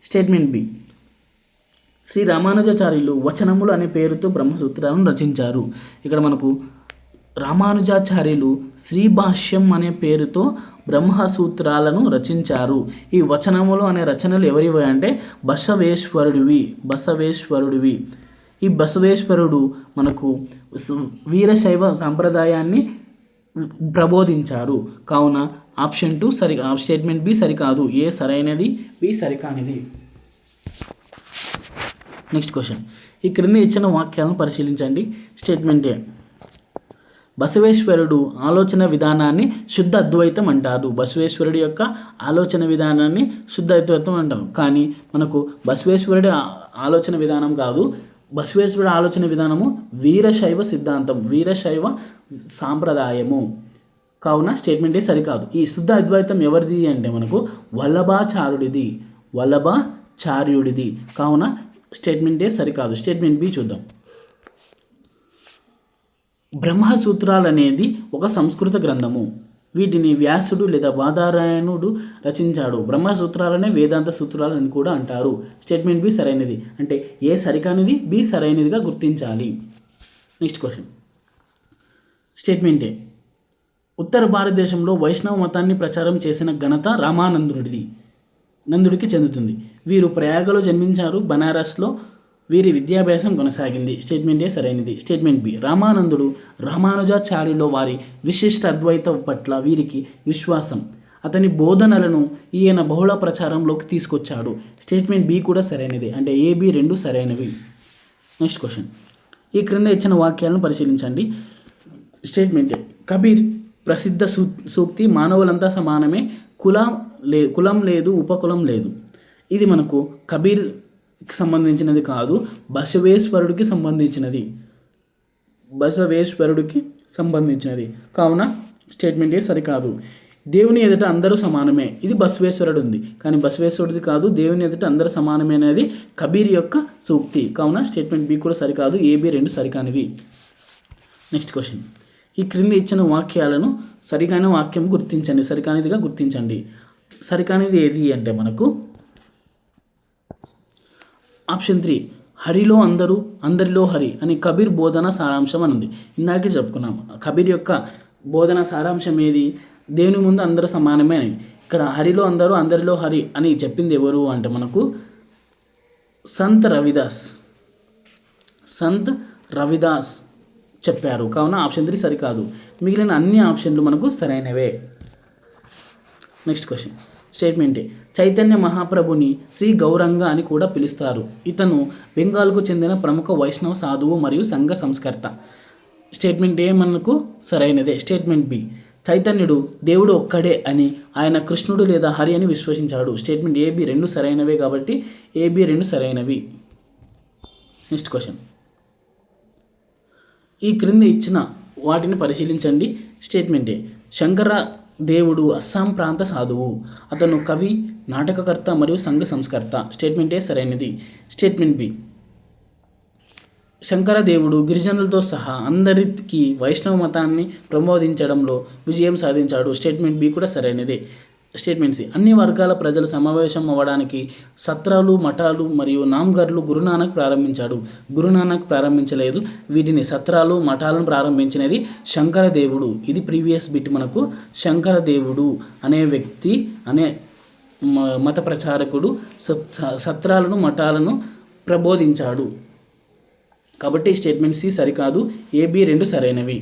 స్టేట్మెంట్ బి, శ్రీ రామానుజాచార్యులు వచనములు అనే పేరుతో బ్రహ్మసూత్రాలను రచించారు. ఇక్కడ మనకు రామానుజాచార్యులు శ్రీభాష్యం అనే పేరుతో బ్రహ్మసూత్రాలను రచించారు. ఈ వచనములు అనే రచనలు ఎవరివి అంటే బసవేశ్వరుడివి. ఈ బసవేశ్వరుడు మనకు వీరశైవ సాంప్రదాయాన్ని ప్రబోధించారు. కావున ఆప్షన్ 2 స్టేట్మెంట్ బి సరికాదు. ఏ సరైనది, బి సరికానిది. నెక్స్ట్ క్వశ్చన్, ఈ క్రింద ఇచ్చిన వాక్యాలను పరిశీలించండి. స్టేట్మెంట్ ఏ, బసవేశ్వరుడు ఆలోచన విధానాన్ని శుద్ధ అద్వైతం అంటారు. బసవేశ్వరుడి యొక్క ఆలోచన విధానాన్ని శుద్ధ అద్వైతం అంటారు. కానీ మనకు బసవేశ్వరుడి ఆలోచన విధానం కాదు, బసవేశ్వరుడి ఆలోచన విధానము వీరశైవ సిద్ధాంతం, వీరశైవ సాంప్రదాయము. కావున స్టేట్మెంట్ ఏ సరికాదు. ఈ శుద్ధ అద్వైతం ఎవరిది అంటే మనకు వల్లభాచార్యుడిది. కావున స్టేట్మెంట్ ఏ సరికాదు. స్టేట్మెంట్ బి చూద్దాం. బ్రహ్మసూత్రాలు అనేది ఒక సంస్కృత గ్రంథము. వీటిని వ్యాసుడు లేదా బాదరాయణుడు రచించాడు. బ్రహ్మసూత్రాలనే వేదాంత సూత్రాలు అని కూడా అంటారు. స్టేట్మెంట్ బి సరైనది. అంటే ఏ సరికానిది, బి సరైనదిగా గుర్తించాలి. నెక్స్ట్ క్వశ్చన్, స్టేట్మెంట్ ఏ, ఉత్తర భారతదేశంలో వైష్ణవ మతాన్ని ప్రచారం చేసిన ఘనత నందుడికి చెందుతుంది. వీరు ప్రయాగలో జన్మించారు. బనారస్లో వీరి విద్యాభ్యాసం కొనసాగింది. స్టేట్మెంట్ ఏ సరైనది. స్టేట్మెంట్ బి, రామానందుడు రామానుజాచార్యులో వారి విశిష్ట అద్వైతం పట్ల వీరికి విశ్వాసం, అతని బోధనలను ఈయన బహుళ ప్రచారంలోకి తీసుకొచ్చాడు. స్టేట్మెంట్ బి కూడా సరైనది. అంటే ఏ, బి రెండు సరైనవి. నెక్స్ట్ క్వశ్చన్, ఈ క్రింద ఇచ్చిన వాక్యాలను పరిశీలించండి. స్టేట్మెంట్ ఏ, కబీర్ ప్రసిద్ధ సూక్తి మానవులంతా సమానమే, కులం లేదు, ఉపకులం లేదు. ఇది మనకు కబీర్కి సంబంధించినది కాదు, బసవేశ్వరుడికి సంబంధించినది. కావున స్టేట్మెంట్ ఏ సరికాదు. దేవుని ఎదుట అందరూ సమానమే, ఇది బసవేశ్వరుడు ఉంది, కానీ బసవేశ్వరుడిది కాదు. దేవుని ఎదుట అందరూ సమానమే అనేది కబీర్ యొక్క సూక్తి. కావున స్టేట్మెంట్ బి కూడా సరికాదు. ఏ, బి రెండు సరికానివి. నెక్స్ట్ క్వశ్చన్, ఈ క్రింద ఇచ్చిన వాక్యాలను సరికాని వాక్యం గుర్తించండి, సరికానిదిగా గుర్తించండి. సరికానిది ఏది అంటే మనకు ఆప్షన్ 3, హరిలో అందరూ అందరిలో హరి అని కబీర్ బోధన సారాంశం అని ఉంది. ఇందాకే చెప్పుకున్నాం. కబీర్ యొక్క బోధన సారాంశం ఏది? దేవుని ముందు అందరూ సమానమే అని. ఇక్కడ హరిలో అందరూ అందరిలో హరి అని చెప్పింది ఎవరు అంటే మనకు సంత్ రవిదాస్ చెప్పారు. కావున ఆప్షన్ 3 సరికాదు. మిగిలిన అన్ని ఆప్షన్లు మనకు సరైనవే. నెక్స్ట్ క్వశ్చన్, స్టేట్మెంట్ ఏ, చైతన్య మహాప్రభుని శ్రీ గౌరంగ అని కూడా పిలుస్తారు. ఇతను బెంగాల్కు చెందిన ప్రముఖ వైష్ణవ సాధువు మరియు సంఘ సంస్కర్త. స్టేట్మెంట్ ఏ మనకు సరైనదే. స్టేట్మెంట్ బి, చైతన్యుడు దేవుడు ఒక్కడే అని, ఆయన కృష్ణుడు లేదా హరి అని విశ్వసించాడు. స్టేట్మెంట్ ఏ, బి రెండు సరైనవే కాబట్టి ఏ, బి రెండు సరైనవి. నెక్స్ట్ క్వశ్చన్, ఈ క్రింద ఇచ్చిన వాటిని పరిశీలించండి. స్టేట్మెంట్ ఏ, శంకర దేవుడు అస్సాం ప్రాంత సాధువు. అతను కవి, నాటకకర్త మరియు సంఘ సంస్కర్త. స్టేట్మెంట్ ఏ సరైనది. స్టేట్మెంట్ బి, శంకరదేవుడు గిరిజనులతో సహా అందరికీ వైష్ణవ మతాన్ని ప్రబోధించడంలో విజయం సాధించాడు. స్టేట్మెంట్ బి కూడా సరైనదే. స్టేట్మెంట్ సి, అన్ని వర్గాల ప్రజలు సమావేశం అవ్వడానికి సత్రాలు, మఠాలు మరియు నామ్ఘర్లు గురునానక్ ప్రారంభించాడు. గురునానక్ ప్రారంభించలేదు. వీటిని సత్రాలు, మఠాలను ప్రారంభించినది శంకరదేవుడు. ఇది ప్రీవియస్ బిట్. మనకు శంకరదేవుడు అనే వ్యక్తి అనే మత ప్రచారకుడు సత్రాలను, మఠాలను ప్రబోధించాడు. కాబట్టి స్టేట్మెంట్ సి సరికాదు. ఏ, బి రెండు సరైనవి.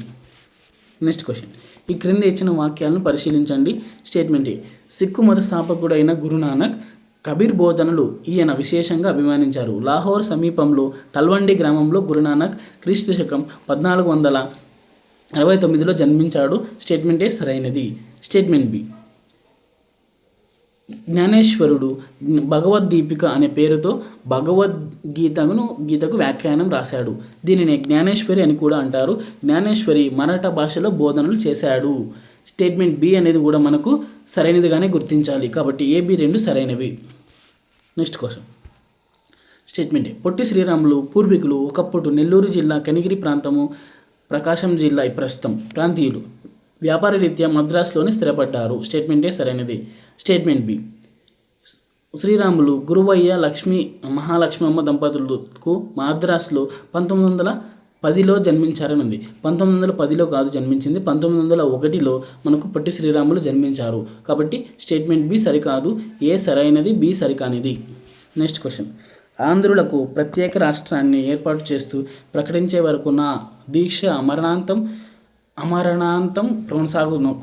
నెక్స్ట్ క్వశ్చన్, ఈ క్రింద ఇచ్చిన వాక్యాలను పరిశీలించండి. స్టేట్మెంట్ ఏ, సిక్కు మత స్థాపకుడైన గురునానక్ కబీర్ బోధనలు ఈయన విశేషంగా అభిమానించారు. లాహోర్ సమీపంలో తల్వండి గ్రామంలో గురునానక్ క్రీస్తు శకం 1469లో జన్మించాడు. స్టేట్మెంట్ ఏ సరైనది. స్టేట్మెంట్ బి, జ్ఞానేశ్వరుడు భగవద్దీపిక అనే పేరుతో గీతకు వ్యాఖ్యానం రాశాడు. దీనిని జ్ఞానేశ్వరి అని కూడా అంటారు. జ్ఞానేశ్వరి మరాఠా భాషలో బోధనలు చేశాడు. స్టేట్మెంట్ బి అనేది కూడా మనకు సరైనదిగానే గుర్తించాలి. కాబట్టి ఏబి రెండు సరైనవి. Next question. స్టేట్మెంట్ ఏ. పొట్టి శ్రీరాములు పూర్వీకులు ఒకప్పుడు నెల్లూరు జిల్లా కనిగిరి ప్రాంతము, ప్రకాశం జిల్లా ప్రస్తుతం ప్రాంతీయులు. వ్యాపార రీత్యా మద్రాసులోని స్థిరపడ్డారు. స్టేట్మెంట్ ఏ సరైనది. Statement B. శ్రీరాములు గురువయ్య మహాలక్ష్మమ్మ దంపతులకు మద్రాసులో 1910లో జన్మించారని ఉంది. 1910లో కాదు జన్మించింది, 1901లో మనకు పొట్టి శ్రీరాములు జన్మించారు. కాబట్టి స్టేట్మెంట్ బి సరికాదు, ఏ సరైనది, బి సరికానిది. Next question. ఆంధ్రులకు ప్రత్యేక రాష్ట్రాన్ని ఏర్పాటు చేస్తూ ప్రకటించే వరకు నా దీక్ష అమరణాంతం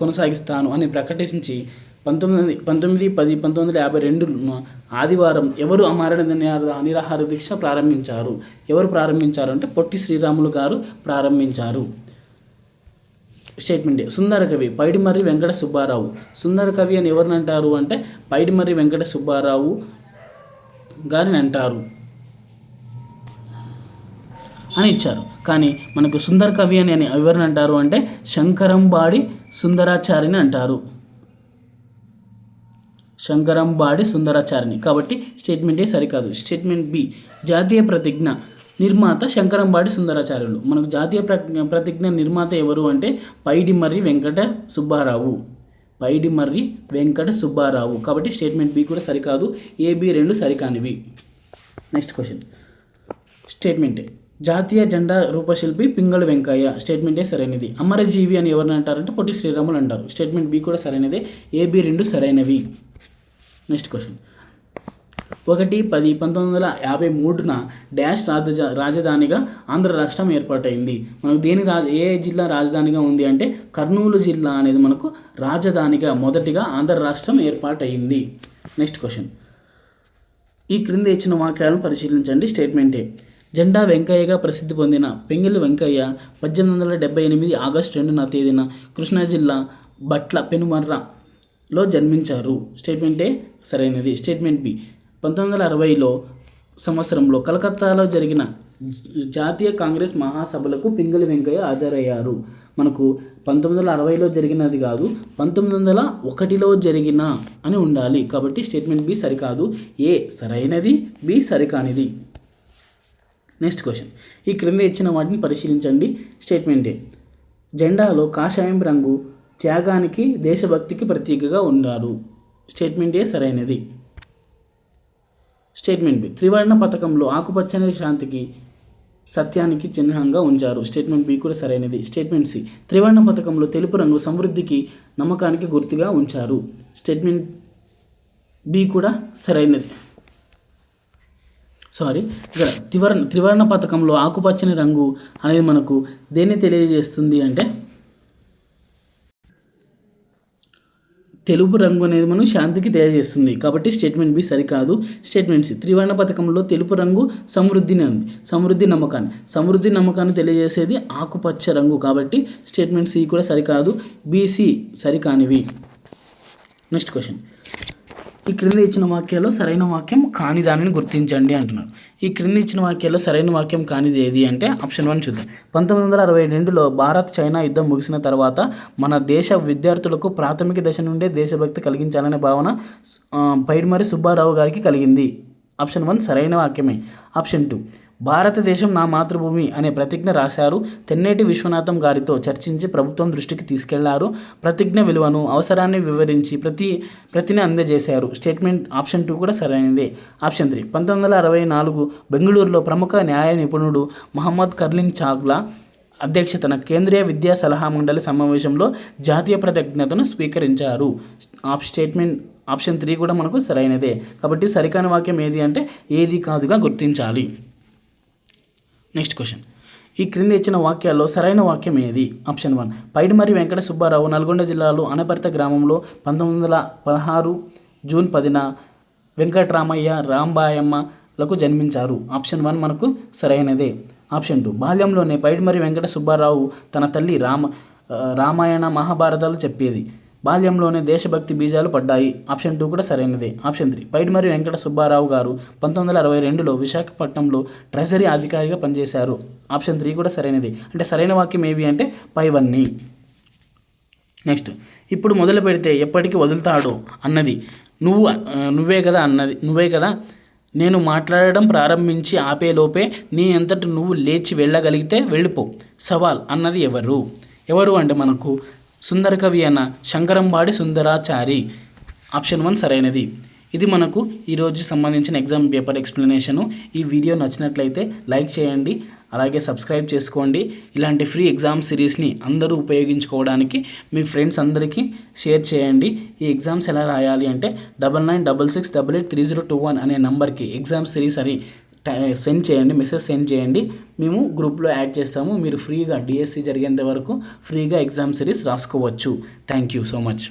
కొనసాగిస్తాను అని ప్రకటించి 1952 ఆదివారం ఎవరు అమరణ నిరాహార దీక్ష ప్రారంభించారు? ఎవరు ప్రారంభించారు అంటే పొట్టి శ్రీరాములు గారు ప్రారంభించారు. స్టేట్మెంట్. సుందరకవి పైడిమర్రి వెంకట సుబ్బారావు. సుందరకవి అని ఎవరిని అంటారు అంటే పైడిమర్రి వెంకట సుబ్బారావు గారిని అంటారు అని ఇచ్చారు. కానీ మనకు సుందర కవి అని ఎవరిని అంటారు అంటే శంకరంబాడి సుందరాచారిని అంటారు. శంకరంబాడి సుందరాచారిని. కాబట్టి స్టేట్మెంట్ ఏ సరికాదు. Statement B. జాతీయ ప్రతిజ్ఞ నిర్మాత శంకరంబాడి సుందరాచార్యులు. మనకు జాతీయ ప్రతిజ్ఞ నిర్మాత ఎవరు అంటే పైడిమర్రి వెంకట సుబ్బారావు. కాబట్టి స్టేట్మెంట్ బి కూడా సరికాదు, ఏబి రెండు సరికానివి. Next question. Statement A. జాతీయ జెండా రూపశిల్పి పింగళి వెంకయ్య. స్టేట్మెంట్ ఏ సరైనది. అమరజీవి అని ఎవరిని అంటారంటే పొట్టి శ్రీరాములు అంటారు. స్టేట్మెంట్ బి కూడా సరైనదే, ఏబి రెండు సరైనవి. Next question. 1/10/1953 డాష్ రాజధానిగా ఆంధ్ర రాష్ట్రం ఏర్పాటైంది. మనకు ఏ జిల్లా రాజధానిగా ఉంది అంటే కర్నూలు జిల్లా అనేది మనకు రాజధానిగా మొదటిగా ఆంధ్ర రాష్ట్రం ఏర్పాటైంది. Next question. ఈ క్రింద ఇచ్చిన వాక్యాలను పరిశీలించండి. Statement A. జెండా వెంకయ్యగా ప్రసిద్ధి పొందిన పింగళి వెంకయ్య 1878 ఆగస్టు 2వ తేదీన కృష్ణా జిల్లా బట్ల పెనుమర్రలో జన్మించారు. స్టేట్మెంట్ ఏ సరైనది. Statement B. 1960 సంవత్సరంలో కలకత్తాలో జరిగిన జాతీయ కాంగ్రెస్ మహాసభలకు పింగళి వెంకయ్య హాజరయ్యారు. మనకు 1960లో జరిగినది కాదు, 1901లో జరిగిన అని ఉండాలి. కాబట్టి స్టేట్మెంట్ బి సరికాదు, ఏ సరైనది, బి సరికానిది. Next question. ఈ క్రింద ఇచ్చిన వాటిని పరిశీలించండి. స్టేట్మెంట్ ఏ. జెండాలో కాషాయం రంగు త్యాగానికి, దేశభక్తికి ప్రతీకగా ఉన్నారు. స్టేట్మెంట్ ఏ సరైనది. Statement B. త్రివర్ణ పథకంలో ఆకుపచ్చని శాంతికి, సత్యానికి చిహ్నంగా ఉంచారు. స్టేట్మెంట్ బి కూడా సరైనది. Statement C. త్రివర్ణ పథకంలో తెలుపు రంగు సమృద్ధికి, నమ్మకానికి గుర్తుగా ఉంచారు. స్టేట్మెంట్ బి కూడా సరైనది. ఇక్కడ త్రివర్ణ పథకంలో ఆకుపచ్చని రంగు అనేది మనకు దేన్ని తెలియజేస్తుంది అంటే తెలుపు రంగు అనేది మనం శాంతికి తెలియజేస్తుంది. కాబట్టి స్టేట్మెంట్ బి సరికాదు. Statement C. త్రివర్ణ పథకంలో తెలుపు రంగు సమృద్ధిని ఉంది, సమృద్ధి నమ్మకాన్ని తెలియజేసేది ఆకుపచ్చ రంగు. కాబట్టి స్టేట్మెంట్ సి కూడా సరికాదు, బీసీ సరికానివి. Next question. ఈ క్రింద ఇచ్చిన వాక్యాల్లో సరైన వాక్యం కాని దానిని గుర్తించండి అంటున్నారు. ఈ క్రింద ఇచ్చిన వాక్యాల్లో సరైన వాక్యం కానిది ఏది అంటే ఆప్షన్ 1 చూద్దాం. 1962లో భారత్ చైనా యుద్ధం ముగిసిన తర్వాత మన దేశ విద్యార్థులకు ప్రాథమిక దశ నుండే దేశభక్తి కలిగించాలనే భావన పైడిమర్రి సుబ్బారావు గారికి కలిగింది. ఆప్షన్ 1 సరైన వాక్యమే. ఆప్షన్ 2 భారతదేశం నా మాతృభూమి అనే ప్రతిజ్ఞ రాశారు. తెన్నేటి విశ్వనాథం గారితో చర్చించి ప్రభుత్వం దృష్టికి తీసుకెళ్లారు. ప్రతిజ్ఞ విలువను, అవసరాన్ని వివరించి ప్రతిని అందజేశారు. స్టేట్మెంట్ ఆప్షన్ 2 కూడా సరైనదే. ఆప్షన్ 3 1964 బెంగళూరులో ప్రముఖ న్యాయ నిపుణుడు మహమ్మద్ కర్లింగ్ చాగ్లా అధ్యక్షతన కేంద్రీయ విద్యా సలహా మండలి సమావేశంలో జాతీయ ప్రతిజ్ఞతను స్వీకరించారు. స్టేట్మెంట్ ఆప్షన్ 3 కూడా మనకు సరైనదే. కాబట్టి సరికాని వాక్యం ఏది అంటే ఏది కాదుగా గుర్తించాలి. Next question. ఈ క్రింద ఇచ్చిన వాక్యాల్లో సరైన వాక్యం ఏది? ఆప్షన్ 1 పైడిమర్రి వెంకట సుబ్బారావు నల్గొండ జిల్లాలో అనపర్తి గ్రామంలో 1916 జూన్ 10న వెంకటరామయ్య రాంబాయమ్మలకు జన్మించారు. ఆప్షన్ 1 మనకు సరైనదే. ఆప్షన్ 2 బాల్యంలోనే పైడిమర్రి వెంకట సుబ్బారావు తన తల్లి రామాయణ మహాభారతాలు చెప్పేది. బాల్యంలోనే దేశభక్తి బీజాలు పడ్డాయి. ఆప్షన్ 2 కూడా సరైనదే. ఆప్షన్ 3 పైడిమర్రి వెంకట సుబ్బారావు గారు 1962లో విశాఖపట్నంలో ట్రెజరీ అధికారిగా పనిచేశారు. ఆప్షన్ 3 కూడా సరైనది. అంటే సరైన వాక్యం ఏవి అంటే పైవన్నీ. నెక్స్ట్, ఇప్పుడు మొదలు పెడితే ఎప్పటికీ వదులుతాడు అన్నది నువ్వే కదా. నేను మాట్లాడడం ప్రారంభించి ఆపేలోపే నీ అంతటి నువ్వు లేచి వెళ్ళగలిగితే వెళ్ళిపో. సవాల్ అన్నది ఎవరు అంటే మనకు సుందరకవి అయిన శంకరంబాడి సుందరాచారి. ఆప్షన్ 1 సరైనది. ఇది మనకు ఈరోజు సంబంధించిన ఎగ్జామ్ పేపర్ ఎక్స్ప్లెనేషను. ఈ వీడియో నచ్చినట్లయితే లైక్ చేయండి, అలాగే సబ్స్క్రైబ్ చేసుకోండి. ఇలాంటి ఫ్రీ ఎగ్జామ్ సిరీస్ని అందరూ ఉపయోగించుకోవడానికి మీ ఫ్రెండ్స్ అందరికీ షేర్ చేయండి. ఈ ఎగ్జామ్స్ ఎలా రాయాలి అంటే 9966883021 అనే నంబర్కి ఎగ్జామ్ సిరీస్ అని మెసేజ్ సెండ్ చేయండి. మేము గ్రూప్లో యాడ్ చేస్తాము. మీరు ఫ్రీగా డిఎస్సి జరిగేంత వరకు ఫ్రీగా ఎగ్జామ్ సిరీస్ రాసుకోవచ్చు. Thank you so much.